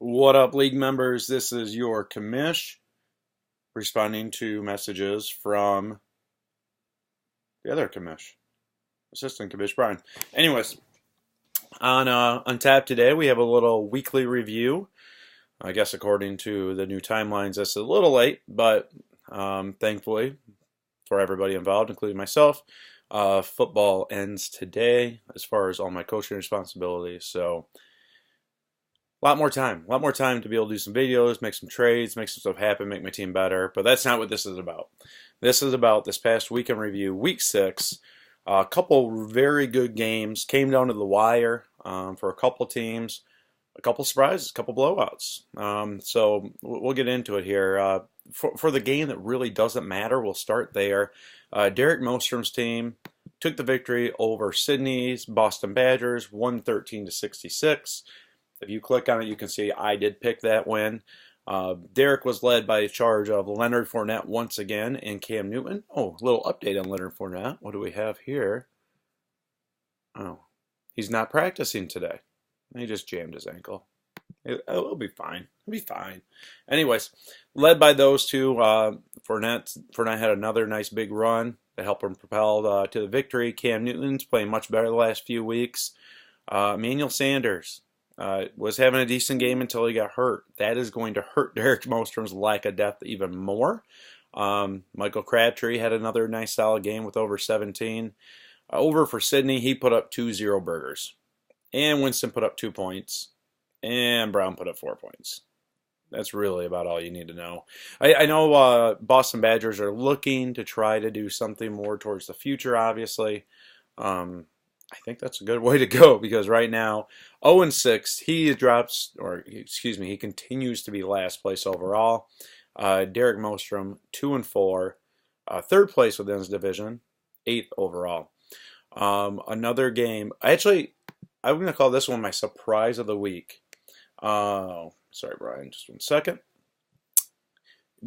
What up, league members? This is your commish responding to messages from the other commish, assistant commish Brian. Anyways, on tap today, we have a little weekly review. I guess according to the new timelines, that's a little late, but thankfully for everybody involved, including myself, football ends today as far as all my coaching responsibilities. So a lot more time to be able to do some videos, make some trades, make some stuff happen, make my team better. But that's not what this is about. This is about this past weekend review, week 6. A couple very good games came down to the wire for a couple teams, a couple surprises, a couple blowouts. So we'll get into it here. For the game that really doesn't matter, we'll start there. Derek Mostrom's team took the victory over Sydney's Boston Badgers, 113-66. If you click on it, you can see I did pick that win. Derek was led by a charge of Leonard Fournette once again and Cam Newton. Oh, a little update on Leonard Fournette. What do we have here? Oh, he's not practicing today. He just jammed his ankle. It'll be fine. It'll be fine. Anyways, led by those two, Fournette had another nice big run to help him propel to the victory. Cam Newton's playing much better the last few weeks. Emmanuel Sanders was having a decent game until he got hurt. That is going to hurt Derek Mostrom's lack of depth even more. Michael Crabtree had another nice solid game with over 17. Over for Sydney, he put up 2-0 burgers. And Winston put up 2 points. And Brown put up 4 points. That's really about all you need to know. I know Boston Badgers are looking to try to do something more towards the future, obviously. I think that's a good way to go because right now, 0-6, he continues to be last place overall. Derek Mostrom, 2-4, third place within his division, 8th overall. Another game, actually, I'm going to call this one my surprise of the week. Sorry, Brian, just 1 second.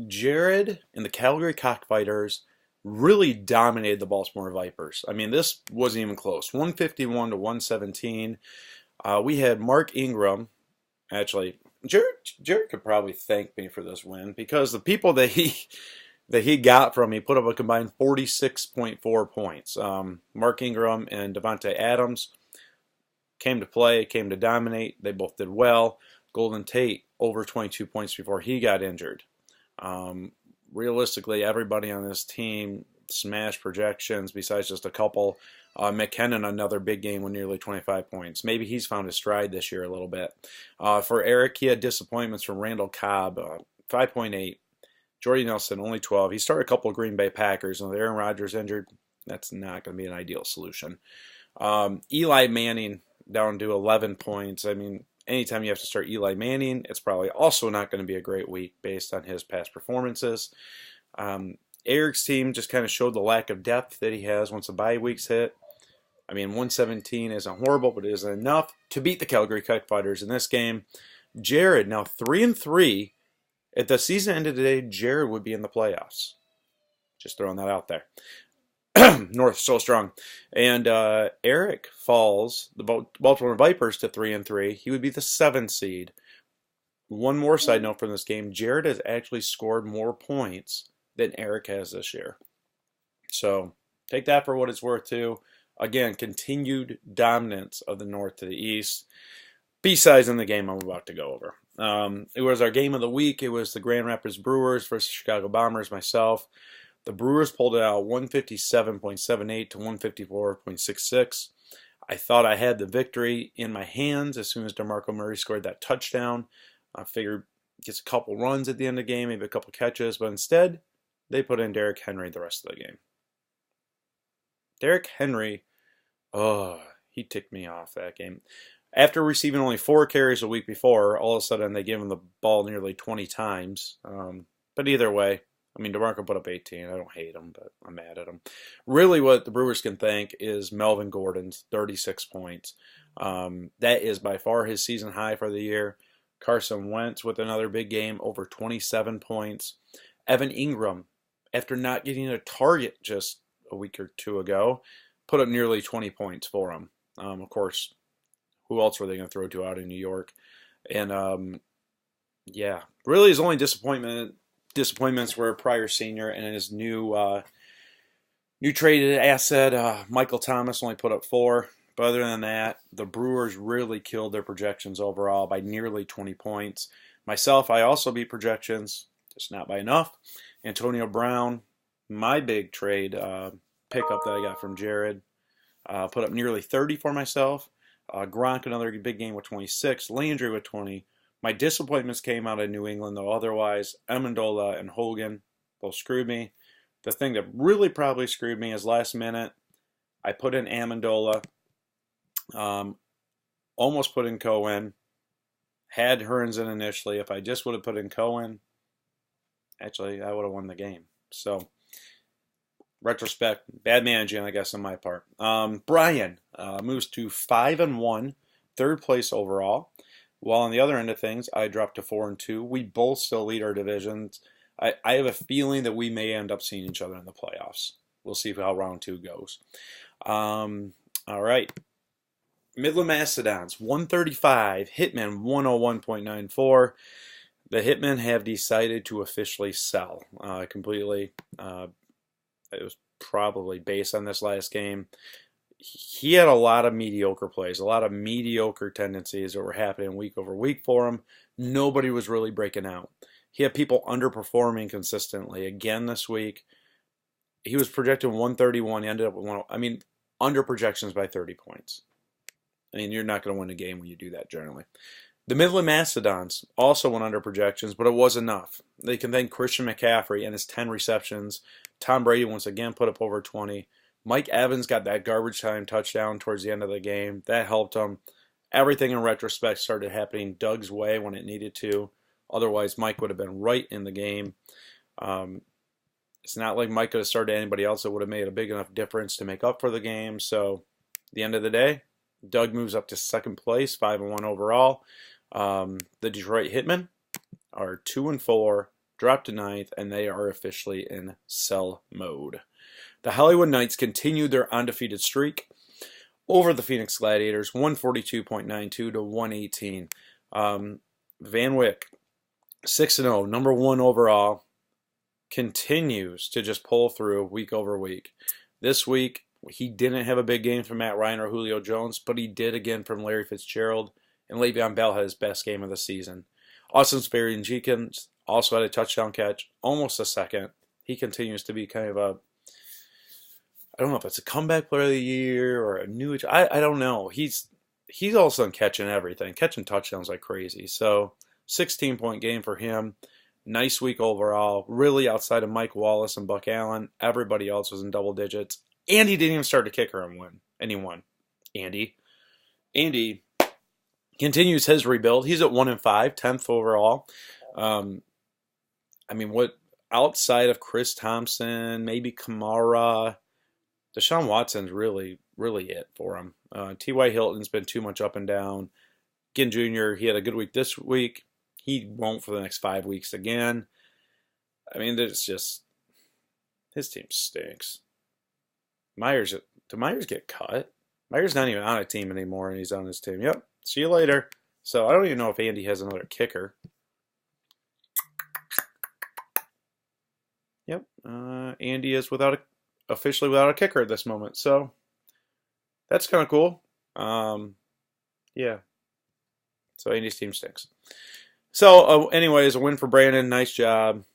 Jared and the Calgary Cockfighters really dominated the Baltimore Vipers. I mean, this wasn't even close. 151-117. We had Mark Ingram. Actually, Jared could probably thank me for this win because the people that he got from me put up a combined 46.4 points. Mark Ingram and Devontae Adams came to play, came to dominate. They both did well. Golden Tate over 22 points before he got injured. Realistically, everybody on this team smashed projections besides just a couple. McKinnon, another big game with nearly 25 points. Maybe he's found his stride this year a little bit. For Eric, he had disappointments from Randall Cobb, 5.8. Jordy Nelson, only 12. He started a couple of Green Bay Packers. And with Aaron Rodgers injured, that's not going to be an ideal solution. Eli Manning down to 11 points. I mean, anytime you have to start Eli Manning, it's probably also not going to be a great week based on his past performances. Eric's team just kind of showed the lack of depth that he has once the bye weeks hit. I mean, 117 isn't horrible, but it isn't enough to beat the Calgary Cockfighters in this game. Jared, now 3-3. If the season ended today, Jared would be in the playoffs. Just throwing that out there. North so strong. And Eric falls, the Baltimore Vipers, to 3-3. He would be the 7th seed. One more side note from this game. Jared has actually scored more points than Eric has this year. So take that for what it's worth too. Again, continued dominance of the North to the East. B-sides in the game I'm about to go over. It was our game of the week. It was the Grand Rapids Brewers versus Chicago Bombers, myself. The Brewers pulled it out 157.78 to 154.66. I thought I had the victory in my hands as soon as DeMarco Murray scored that touchdown. I figured gets a couple runs at the end of the game, maybe a couple catches, but instead they put in Derrick Henry the rest of the game. Derrick Henry, he ticked me off that game. After receiving only 4 carries a week before, all of a sudden they gave him the ball nearly 20 times. But either way, I mean, DeMarco put up 18. I don't hate him, but I'm mad at him. Really what the Brewers can thank is Melvin Gordon's 36 points. That is by far his season high for the year. Carson Wentz with another big game, over 27 points. Evan Ingram, after not getting a target just a week or two ago, put up nearly 20 points for him. Of course, who else were they going to throw to out in New York? And Yeah, really his only disappointments were prior senior and his new traded asset, Michael Thomas, only put up 4. But other than that, the Brewers really killed their projections overall by nearly 20 points. Myself, I also beat projections, just not by enough. Antonio Brown, my big trade pickup that I got from Jared, put up nearly 30 for myself. Gronk, another big game with 26. Landry with 20. My disappointments came out of New England, though. Otherwise, Amendola and Hogan both screwed me. The thing that really probably screwed me is last minute. I put in Amendola, almost put in Cohen, had Hearns in initially. If I just would have put in Cohen, actually, I would have won the game. So, retrospect, bad managing, I guess, on my part. Brian moves to 5-1, third place overall. While on the other end of things, I dropped to 4-2. We both still lead our divisions. I have a feeling that we may end up seeing each other in the playoffs. We'll see how round 2 goes. All right. Midland Mastodons, 135. Hitmen, 101.94. The Hitmen have decided to officially sell completely. It was probably based on this last game. He had a lot of mediocre plays, a lot of mediocre tendencies that were happening week over week for him. Nobody was really breaking out. He had people underperforming consistently. Again this week, he was projected 131. He ended up with under projections by 30 points. I mean, you're not going to win a game when you do that generally. The Midland Mastodons also went under projections, but it was enough. They can thank Christian McCaffrey and his 10 receptions. Tom Brady once again put up over 20. Mike Evans got that garbage time touchdown towards the end of the game. That helped him. Everything in retrospect started happening Doug's way when it needed to. Otherwise, Mike would have been right in the game. It's not like Mike could have started anybody else that would have made a big enough difference to make up for the game. So, at the end of the day, Doug moves up to second place, 5-1 overall. The Detroit Hitmen are 2-4, dropped to 9th, and they are officially in sell mode. The Hollywood Knights continued their undefeated streak over the Phoenix Gladiators, 142.92 to 118. Van Wyck, 6-0, number 1 overall, continues to just pull through week over week. This week, he didn't have a big game from Matt Ryan or Julio Jones, but he did again from Larry Fitzgerald, and Le'Veon Bell had his best game of the season. Austin Sperry-Jenkins also had a touchdown catch, almost a second. He continues to be kind of a, I don't know if it's a comeback player of the year or a new, I don't know. He's all of a sudden catching everything, catching touchdowns like crazy. So 16-point game for him. Nice week overall. Really outside of Mike Wallace and Buck Allen, everybody else was in double digits. And he didn't even start a kicker and win. And he won. Andy continues his rebuild. He's at 1-5, 10th overall. What outside of Chris Thompson, maybe Kamara, Deshaun Watson's really, really it for him. T.Y. Hilton's been too much up and down. Ginn Jr., he had a good week this week. He won't for the next 5 weeks again. There's just, his team stinks. Did Myers get cut? Myers not even on a team anymore, and he's on his team. Yep, see you later. So I don't even know if Andy has another kicker. Yep, Andy is officially without a kicker at this moment. So that's kind of cool. Yeah. So Andy's team stinks. So anyways, a win for Brandon. Nice job.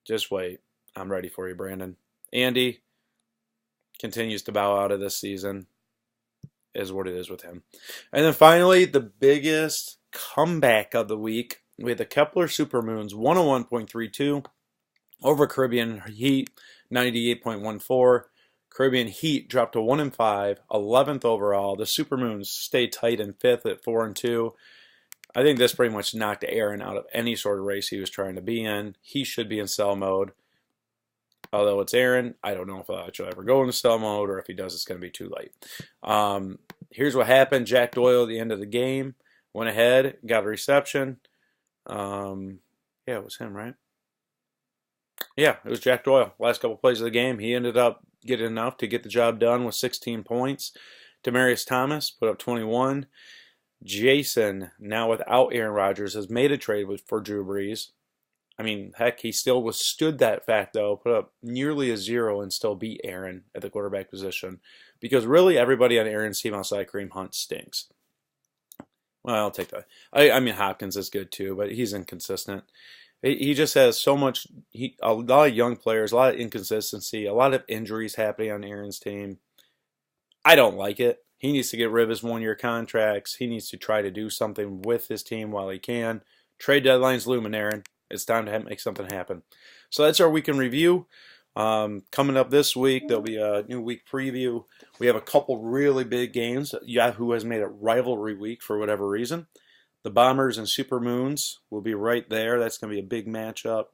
Just wait. I'm ready for you, Brandon. Andy continues to bow out of this season. Is what it is with him. And then finally, the biggest comeback of the week. We had the Kepler Supermoons, 101.32 over Caribbean Heat, 98.14. Caribbean Heat dropped to 1-5, 11th overall. The Supermoons stayed tight in 5th at 4-2. I think this pretty much knocked Aaron out of any sort of race he was trying to be in. He should be in sell mode. Although it's Aaron, I don't know if he'll ever go into sell mode, or if he does, it's going to be too late. Here's what happened. Jack Doyle at the end of the game went ahead, got a reception. It was him, right? Yeah, it was Jack Doyle. Last couple plays of the game, he ended up getting enough to get the job done with 16 points. Demaryius Thomas put up 21. Jason, now without Aaron Rodgers, has made a trade for Drew Brees. I mean, heck, he still withstood that fact, though, put up nearly a 0 and still beat Aaron at the quarterback position. Because really, everybody on Aaron's team outside Kareem Hunt stinks. Well, I'll take that. I mean, Hopkins is good too, but he's inconsistent. He just has so much, a lot of young players, a lot of inconsistency, a lot of injuries happening on Aaron's team. I don't like it. He needs to get rid of his 1-year contracts. He needs to try to do something with his team while he can. Trade deadline's looming, Aaron. It's time to make something happen. So that's our week in review. Coming up this week, there'll be a new week preview. We have a couple really big games. Yahoo has made it rivalry week for whatever reason. The Bombers and Supermoons will be right there. That's going to be a big matchup.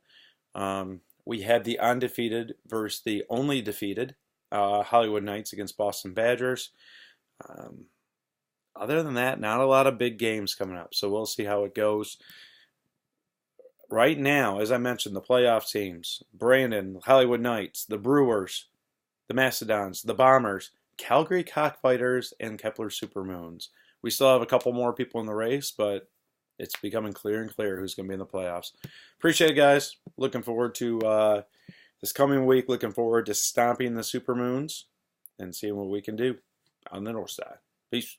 We had the undefeated versus the only defeated Hollywood Knights against Boston Badgers. Other than that, not a lot of big games coming up, so we'll see how it goes. Right now, as I mentioned, the playoff teams, Brandon, Hollywood Knights, the Brewers, the Mastodons, the Bombers, Calgary Cockfighters, and Kepler Supermoons. We still have a couple more people in the race, but it's becoming clearer and clearer who's going to be in the playoffs. Appreciate it, guys. Looking forward to this coming week. Looking forward to stomping the Supermoons and seeing what we can do on the north side. Peace.